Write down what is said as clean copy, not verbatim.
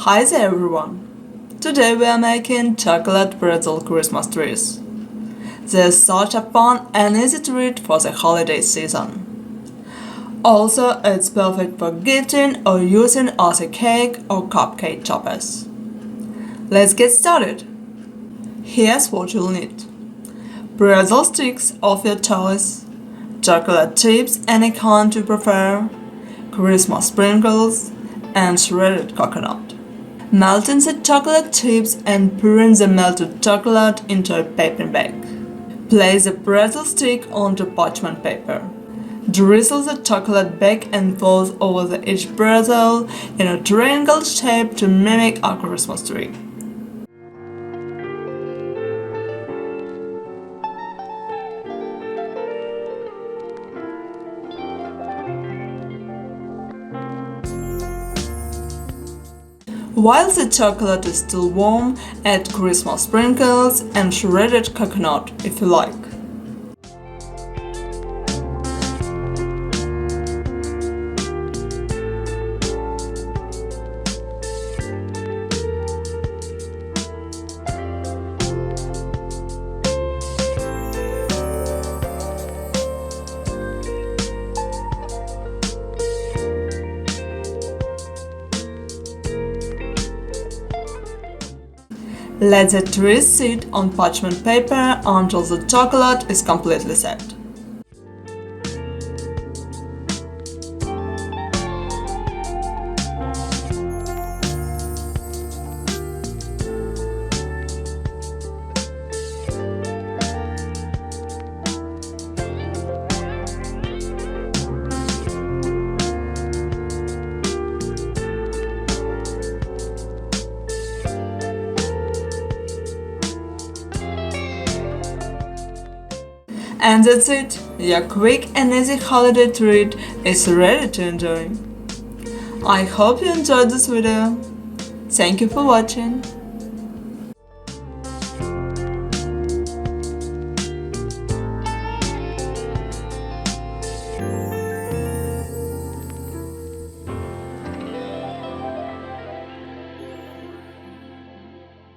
Hi there everyone! Today we are making chocolate pretzel Christmas trees. They're such a fun and easy treat for the holiday season. Also, it's perfect for gifting or using as a cake or cupcake toppers. Let's get started! Here's what you'll need: pretzel sticks of your choice, chocolate chips any kind you prefer, Christmas sprinkles, and shredded coconut. Melting the chocolate chips and pouring the melted chocolate into a paper bag. Place the pretzel stick onto parchment paper. Drizzle the chocolate bag and fold over each pretzel in a triangle shape to mimic a Christmas tree. While the chocolate is still warm, add Christmas sprinkles and shredded coconut if you like. Let the trees sit on parchment paper until the chocolate is completely set. And that's it! Your quick and easy holiday treat is ready to enjoy. I hope you enjoyed this video. Thank you for watching.